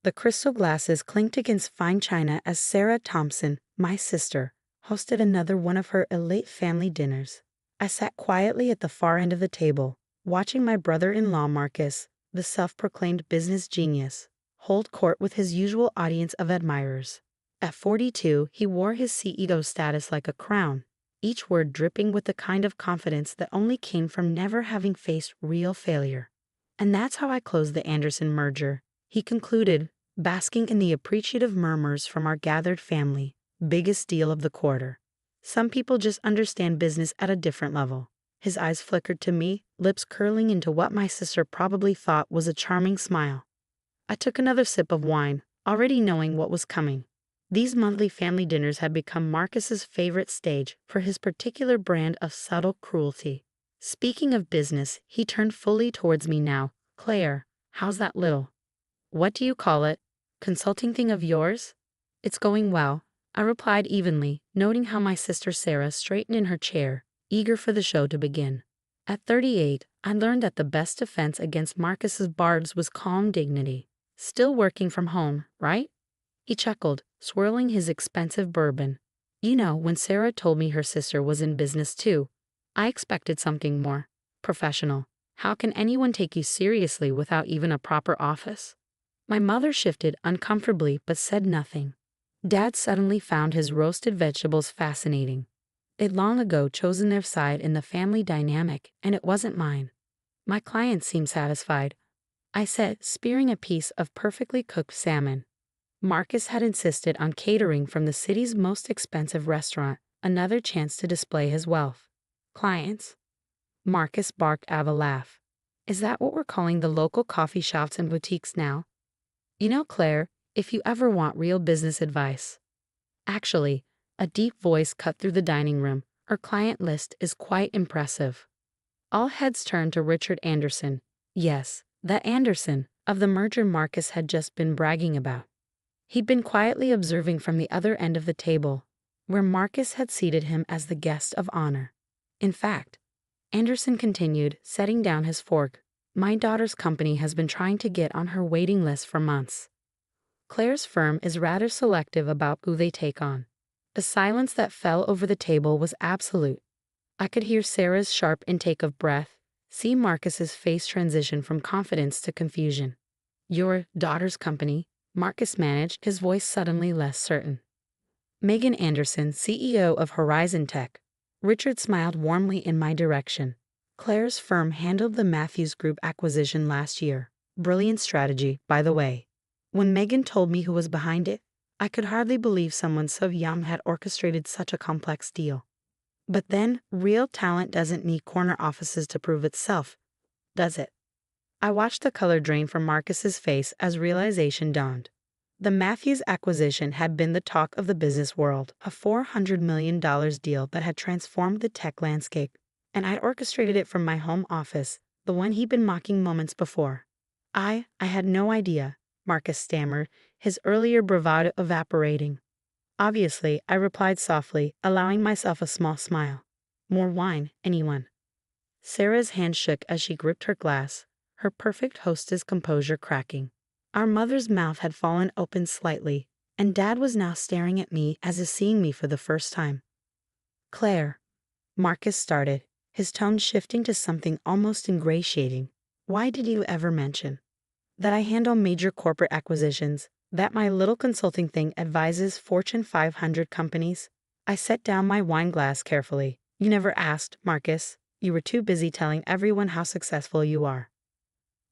The crystal glasses clinked against fine china as Sarah Thompson, my sister, hosted another one of her elite family dinners. I sat quietly at the far end of the table, watching my brother-in-law Marcus, the self-proclaimed business genius, hold court with his usual audience of admirers. At 42, he wore his CEO status like a crown, each word dripping with the kind of confidence that only came from never having faced real failure. And that's how I closed the Anderson merger, he concluded, basking in the appreciative murmurs from our gathered family. Biggest deal of the quarter. Some people just understand business at a different level. His eyes flickered to me, lips curling into what my sister probably thought was a charming smile. I took another sip of wine, already knowing what was coming. These monthly family dinners had become Marcus's favorite stage for his particular brand of subtle cruelty. Speaking of business, he turned fully towards me now. Claire, how's that little, what do you call it, consulting thing of yours? It's going well, I replied evenly, noting how my sister Sarah straightened in her chair, eager for the show to begin. At 38, I learned that the best defense against Marcus's barbs was calm dignity. Still working from home, right? He chuckled, swirling his expensive bourbon. You know, when Sarah told me her sister was in business too, I expected something more professional. How can anyone take you seriously without even a proper office? My mother shifted uncomfortably but said nothing. Dad suddenly found his roasted vegetables fascinating. They'd long ago chosen their side in the family dynamic, and it wasn't mine. My clients seemed satisfied, I said, spearing a piece of perfectly cooked salmon. Marcus had insisted on catering from the city's most expensive restaurant, another chance to display his wealth. Clients? Marcus barked out of a laugh. Is that what we're calling the local coffee shops and boutiques now? You know, Claire, if you ever want real business advice. Actually, a deep voice cut through the dining room. Our client list is quite impressive. All heads turned to Richard Anderson. Yes, that Anderson, of the merger Marcus had just been bragging about. He'd been quietly observing from the other end of the table, where Marcus had seated him as the guest of honor. In fact, Anderson continued, setting down his fork, my daughter's company has been trying to get on her waiting list for months. Claire's firm is rather selective about who they take on. The silence that fell over the table was absolute. I could hear Sarah's sharp intake of breath, see Marcus's face transition from confidence to confusion. Your daughter's company, Marcus managed, his voice suddenly less certain. Megan Anderson, CEO of Horizon Tech. Richard smiled warmly in my direction. Claire's firm handled the Matthews Group acquisition last year. Brilliant strategy, by the way. When Megan told me who was behind it, I could hardly believe someone so young had orchestrated such a complex deal. But then, real talent doesn't need corner offices to prove itself, does it? I watched the color drain from Marcus's face as realization dawned. The Matthews acquisition had been the talk of the business world, a $400 million deal that had transformed the tech landscape, and I'd orchestrated it from my home office, the one he'd been mocking moments before. I had no idea, Marcus stammered, his earlier bravado evaporating. Obviously, I replied softly, allowing myself a small smile. More wine, anyone? Sarah's hand shook as she gripped her glass, her perfect hostess composure cracking. Our mother's mouth had fallen open slightly, and Dad was now staring at me as if seeing me for the first time. Claire, Marcus started, his tone shifting to something almost ingratiating. Why did you ever mention that I handle major corporate acquisitions, that my little consulting thing advises Fortune 500 companies? I set down my wine glass carefully. You never asked, Marcus. You were too busy telling everyone how successful you are.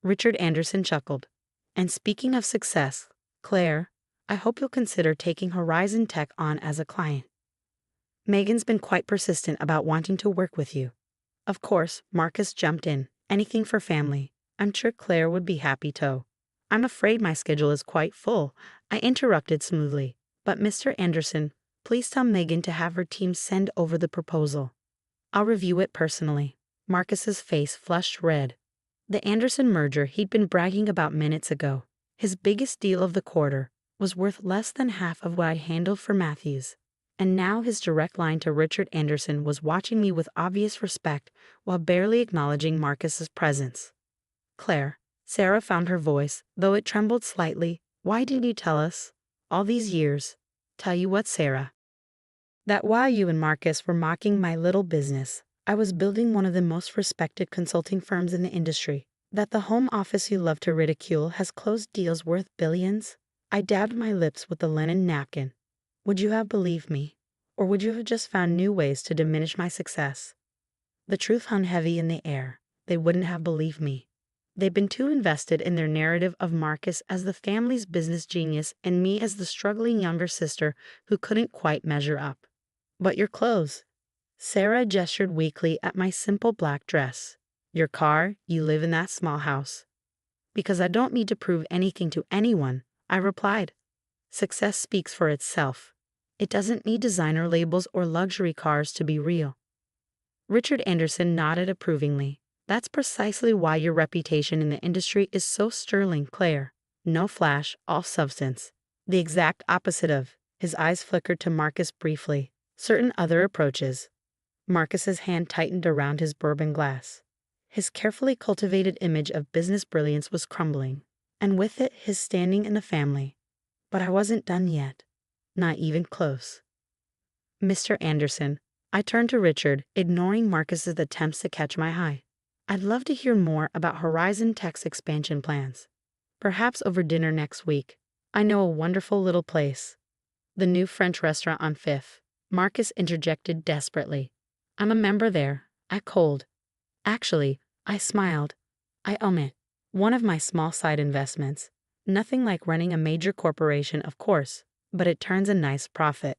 Richard Anderson chuckled. And speaking of success, Claire, I hope you'll consider taking Horizon Tech on as a client. Megan's been quite persistent about wanting to work with you. Of course, Marcus jumped in. Anything for family. I'm sure Claire would be happy to. I'm afraid my schedule is quite full, I interrupted smoothly. But Mr. Anderson, please tell Megan to have her team send over the proposal. I'll review it personally. Marcus's face flushed red. The Anderson merger he'd been bragging about minutes ago, his biggest deal of the quarter, was worth less than half of what I handled for Matthews. And now his direct line to Richard Anderson was watching me with obvious respect while barely acknowledging Marcus's presence. Claire, Sarah found her voice, though it trembled slightly. Why didn't you tell us? All these years. Tell you what, Sarah. That while you and Marcus were mocking my little business, I was building one of the most respected consulting firms in the industry. That the home office you love to ridicule has closed deals worth billions? I dabbed my lips with the linen napkin. Would you have believed me? Or would you have just found new ways to diminish my success? The truth hung heavy in the air. They wouldn't have believed me. They'd been too invested in their narrative of Marcus as the family's business genius and me as the struggling younger sister who couldn't quite measure up. But your clothes. Sarah gestured weakly at my simple black dress. Your car, you live in that small house. Because I don't need to prove anything to anyone, I replied. Success speaks for itself. It doesn't need designer labels or luxury cars to be real. Richard Anderson nodded approvingly. That's precisely why your reputation in the industry is so sterling, Claire. No flash, all substance. The exact opposite of. His eyes flickered to Marcus briefly. Certain other approaches. Marcus's hand tightened around his bourbon glass. His carefully cultivated image of business brilliance was crumbling, and with it his standing in the family. But I wasn't done yet. Not even close. Mr. Anderson, I turned to Richard, ignoring Marcus's attempts to catch my eye. I'd love to hear more about Horizon Tech's expansion plans. Perhaps over dinner next week. I know a wonderful little place. The new French restaurant on Fifth. Marcus interjected desperately. I'm a member there. I cold. Actually, I smiled. I own it. One of my small side investments. Nothing like running a major corporation, of course, but it turns a nice profit.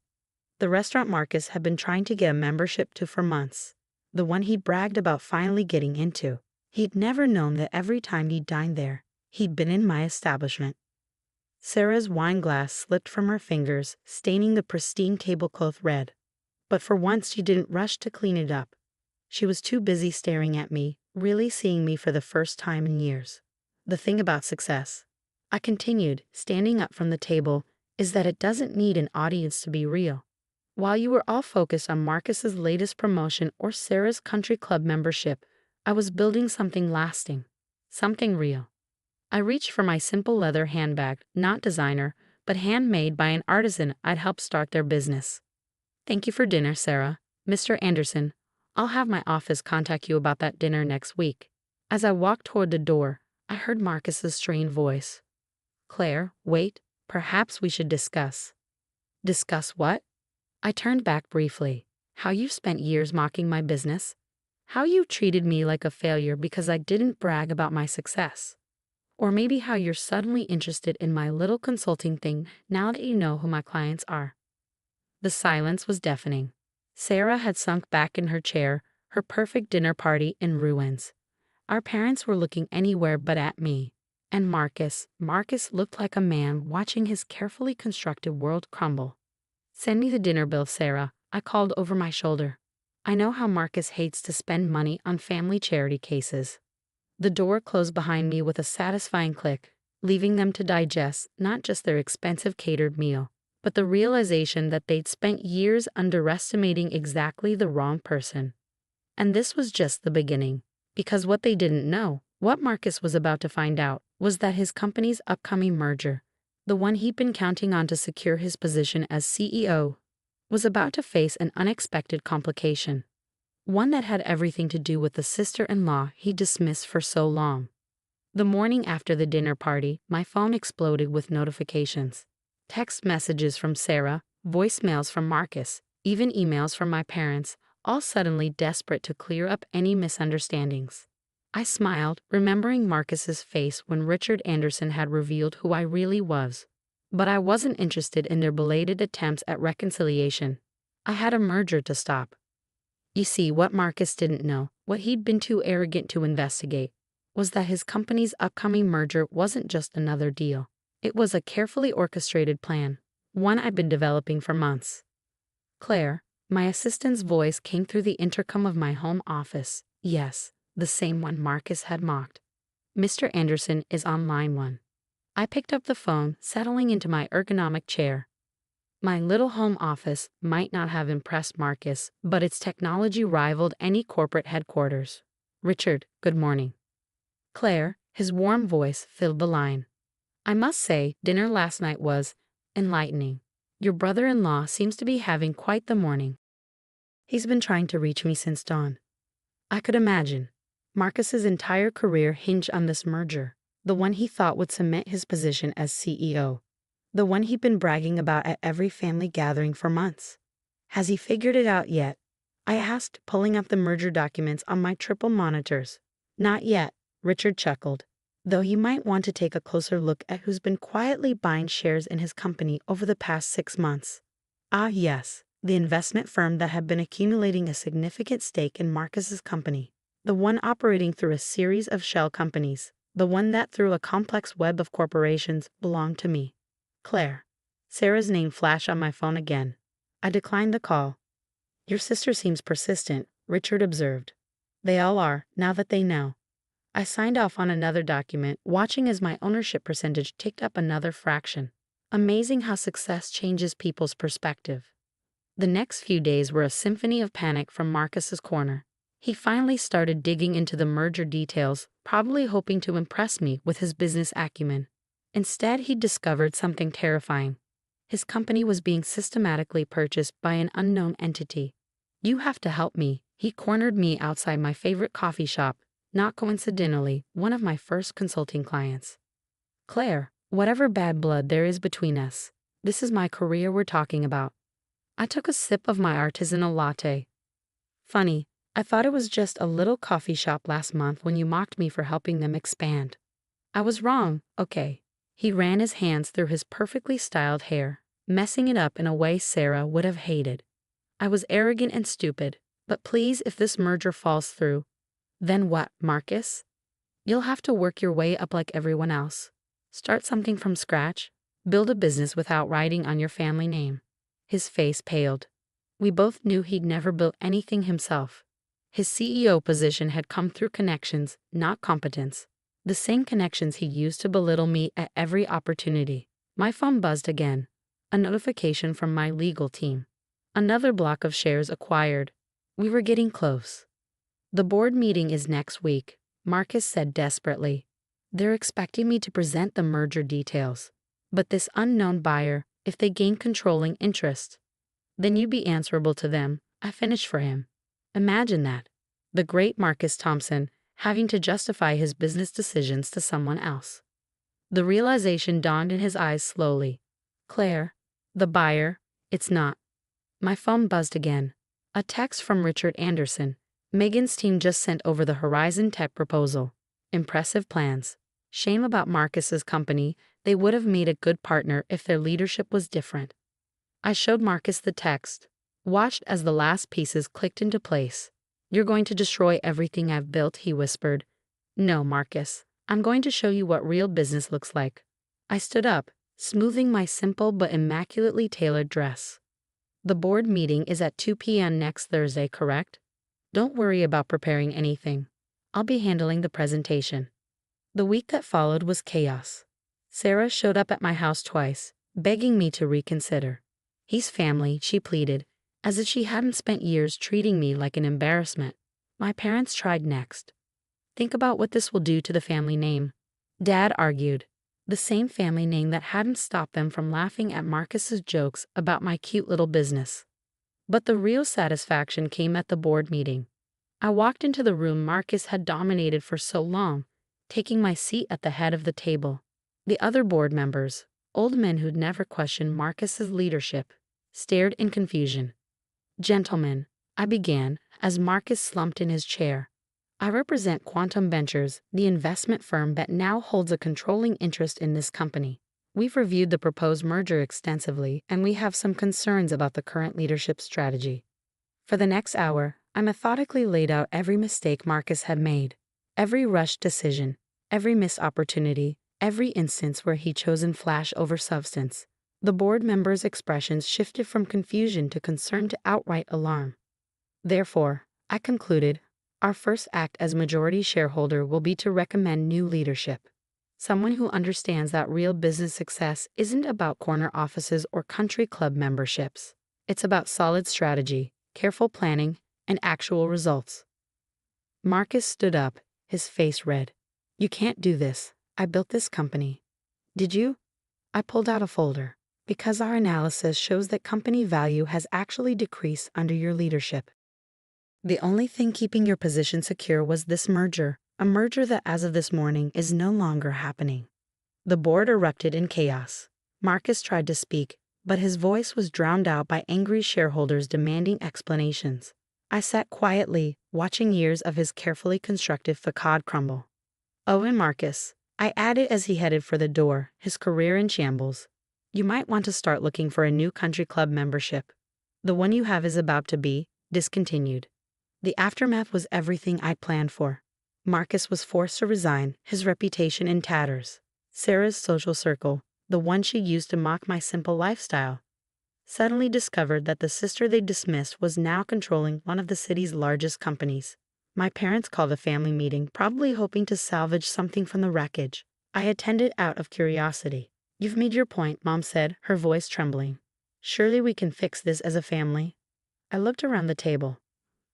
The restaurant Marcus had been trying to get a membership to for months. The one he bragged about finally getting into. He'd never known that every time he dined there, he'd been in my establishment. Sarah's wine glass slipped from her fingers, staining the pristine tablecloth red. But for once she didn't rush to clean it up. She was too busy staring at me, really seeing me for the first time in years. The thing about success, I continued, standing up from the table, is that it doesn't need an audience to be real. While you were all focused on Marcus's latest promotion or Sarah's country club membership, I was building something lasting, something real. I reached for my simple leather handbag, not designer, but handmade by an artisan I'd helped start their business. Thank you for dinner, Sarah. Mr. Anderson, I'll have my office contact you about that dinner next week. As I walked toward the door, I heard Marcus's strained voice. Claire, wait, perhaps we should discuss. Discuss what? I turned back briefly. How you spent years mocking my business? How you treated me like a failure because I didn't brag about my success? Or maybe how you're suddenly interested in my little consulting thing now that you know who my clients are. The silence was deafening. Sarah had sunk back in her chair, her perfect dinner party in ruins. Our parents were looking anywhere but at me. And Marcus looked like a man watching his carefully constructed world crumble. Send me the dinner bill, Sarah, I called over my shoulder. I know how Marcus hates to spend money on family charity cases. The door closed behind me with a satisfying click, leaving them to digest not just their expensive catered meal, but the realization that they'd spent years underestimating exactly the wrong person. And this was just the beginning, because what they didn't know, what Marcus was about to find out, was that his company's upcoming merger, the one he'd been counting on to secure his position as CEO, was about to face an unexpected complication. One that had everything to do with the sister-in-law he dismissed for so long. The morning after the dinner party, my phone exploded with notifications. Text messages from Sarah, voicemails from Marcus, even emails from my parents, all suddenly desperate to clear up any misunderstandings. I smiled, remembering Marcus's face when Richard Anderson had revealed who I really was. But I wasn't interested in their belated attempts at reconciliation. I had a merger to stop. You see, what Marcus didn't know, what he'd been too arrogant to investigate, was that his company's upcoming merger wasn't just another deal. It was a carefully orchestrated plan, one I'd been developing for months. Claire, my assistant's voice came through the intercom of my home office. Yes, the same one Marcus had mocked. Mr. Anderson is on line 1. I picked up the phone, settling into my ergonomic chair. My little home office might not have impressed Marcus, but its technology rivaled any corporate headquarters. Richard, good morning. Claire, his warm voice filled the line. I must say, dinner last night was enlightening. Your brother-in-law seems to be having quite the morning. He's been trying to reach me since dawn. I could imagine. Marcus's entire career hinged on this merger, the one he thought would cement his position as CEO, the one he'd been bragging about at every family gathering for months. Has he figured it out yet? I asked, pulling up the merger documents on my triple monitors. Not yet, Richard chuckled, though he might want to take a closer look at who's been quietly buying shares in his company over the past 6 months. Ah, yes, the investment firm that had been accumulating a significant stake in Marcus's company, the one operating through a series of shell companies, the one that through a complex web of corporations belonged to me. Claire. Sarah's name flashed on my phone again. I declined the call. Your sister seems persistent, Richard observed. They all are, now that they know. I signed off on another document, watching as my ownership percentage ticked up another fraction. Amazing how success changes people's perspective. The next few days were a symphony of panic from Marcus's corner. He finally started digging into the merger details, probably hoping to impress me with his business acumen. Instead, he discovered something terrifying. His company was being systematically purchased by an unknown entity. You have to help me. He cornered me outside my favorite coffee shop, not coincidentally, one of my first consulting clients. Claire, whatever bad blood there is between us, this is my career we're talking about. I took a sip of my artisanal latte. Funny, I thought it was just a little coffee shop last month when you mocked me for helping them expand. I was wrong, okay. He ran his hands through his perfectly styled hair, messing it up in a way Sarah would have hated. I was arrogant and stupid, but please, if this merger falls through, then what, Marcus? You'll have to work your way up like everyone else. Start something from scratch. Build a business without writing on your family name. His face paled. We both knew he'd never built anything himself. His CEO position had come through connections, not competence. The same connections he used to belittle me at every opportunity. My phone buzzed again. A notification from my legal team. Another block of shares acquired. We were getting close. The board meeting is next week, Marcus said desperately. They're expecting me to present the merger details. But this unknown buyer, if they gain controlling interest, then you'd be answerable to them. I finished for him. Imagine that. The great Marcus Thompson having to justify his business decisions to someone else. The realization dawned in his eyes slowly. Claire, the buyer, it's not. My phone buzzed again. A text from Richard Anderson. Megan's team just sent over the Horizon Tech proposal. Impressive plans. Shame about Marcus's company. They would have made a good partner if their leadership was different. I showed Marcus the text. Watched as the last pieces clicked into place. You're going to destroy everything I've built, he whispered. No, Marcus. I'm going to show you what real business looks like. I stood up, smoothing my simple but immaculately tailored dress. The board meeting is at 2 p.m. next Thursday, correct? Don't worry about preparing anything. I'll be handling the presentation. The week that followed was chaos. Sarah showed up at my house twice, begging me to reconsider. He's family, she pleaded, as if she hadn't spent years treating me like an embarrassment. My parents tried next. Think about what this will do to the family name. Dad argued. The same family name that hadn't stopped them from laughing at Marcus's jokes about my cute little business. But the real satisfaction came at the board meeting. I walked into the room Marcus had dominated for so long, taking my seat at the head of the table. The other board members, old men who'd never questioned Marcus's leadership, stared in confusion. Gentlemen, I began, as Marcus slumped in his chair. I represent Quantum Ventures, the investment firm that now holds a controlling interest in this company. We've reviewed the proposed merger extensively, and we have some concerns about the current leadership strategy. For the next hour, I methodically laid out every mistake Marcus had made, every rushed decision, every missed opportunity, every instance where he chosen flash over substance. The board members' expressions shifted from confusion to concern to outright alarm. Therefore, I concluded, our first act as majority shareholder will be to recommend new leadership. Someone who understands that real business success isn't about corner offices or country club memberships. It's about solid strategy, careful planning, and actual results. Marcus stood up, his face red. You can't do this. I built this company. Did you? I pulled out a folder. Because our analysis shows that company value has actually decreased under your leadership. The only thing keeping your position secure was this merger, a merger that as of this morning is no longer happening. The board erupted in chaos. Marcus tried to speak, but his voice was drowned out by angry shareholders demanding explanations. I sat quietly, watching years of his carefully constructed facade crumble. "Oh, and Marcus," I added as he headed for the door, his career in shambles. "You might want to start looking for a new country club membership. The one you have is about to be discontinued." The aftermath was everything I'd planned for. Marcus was forced to resign, his reputation in tatters. Sarah's social circle, the one she used to mock my simple lifestyle, suddenly discovered that the sister they dismissed was now controlling one of the city's largest companies. My parents called a family meeting, probably hoping to salvage something from the wreckage. I attended out of curiosity. "You've made your point," Mom said, her voice trembling. "Surely we can fix this as a family." I looked around the table.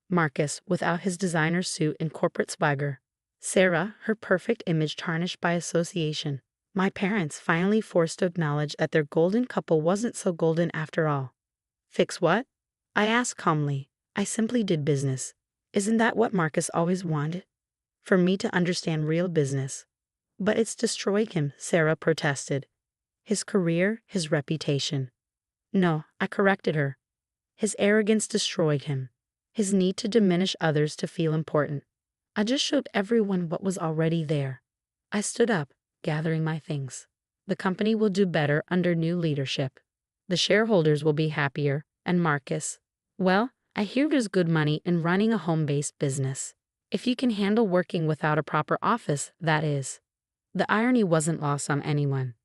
Marcus, without his designer suit and corporate swagger. Sarah, her perfect image tarnished by association. My parents finally forced to acknowledge that their golden couple wasn't so golden after all. "Fix what?" I asked calmly. "I simply did business. Isn't that what Marcus always wanted? For me to understand real business." "But it's destroyed him," Sarah protested. "His career, his reputation." "No," I corrected her. "His arrogance destroyed him. His need to diminish others to feel important. I just showed everyone what was already there." I stood up, gathering my things. "The company will do better under new leadership. The shareholders will be happier, and Marcus, well, I hear there's good money in running a home-based business. If you can handle working without a proper office, that is." The irony wasn't lost on anyone.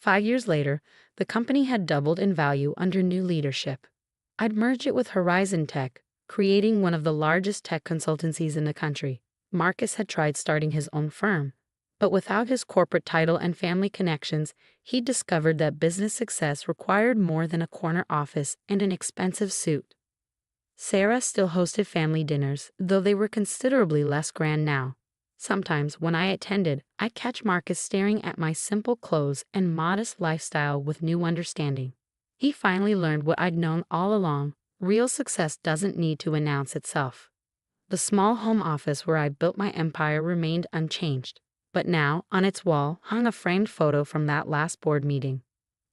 5 years later, the company had doubled in value under new leadership. I'd merged it with Horizon Tech, creating one of the largest tech consultancies in the country. Marcus had tried starting his own firm, but without his corporate title and family connections, he discovered that business success required more than a corner office and an expensive suit. Sarah still hosted family dinners, though they were considerably less grand now. Sometimes, when I attended, I'd catch Marcus staring at my simple clothes and modest lifestyle with new understanding. He finally learned what I'd known all along: real success doesn't need to announce itself. The small home office where I built my empire remained unchanged, but now, on its wall, hung a framed photo from that last board meeting.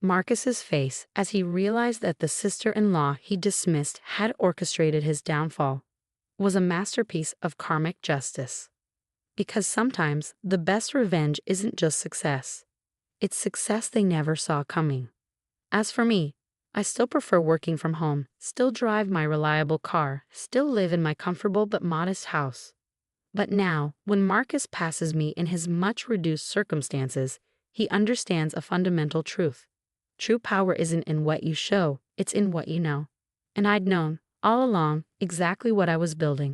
Marcus's face, as he realized that the sister-in-law he dismissed had orchestrated his downfall, was a masterpiece of karmic justice. Because sometimes, the best revenge isn't just success. It's success they never saw coming. As for me, I still prefer working from home, still drive my reliable car, still live in my comfortable but modest house. But now, when Marcus passes me in his much-reduced circumstances, he understands a fundamental truth. True power isn't in what you show, it's in what you know. And I'd known, all along, exactly what I was building.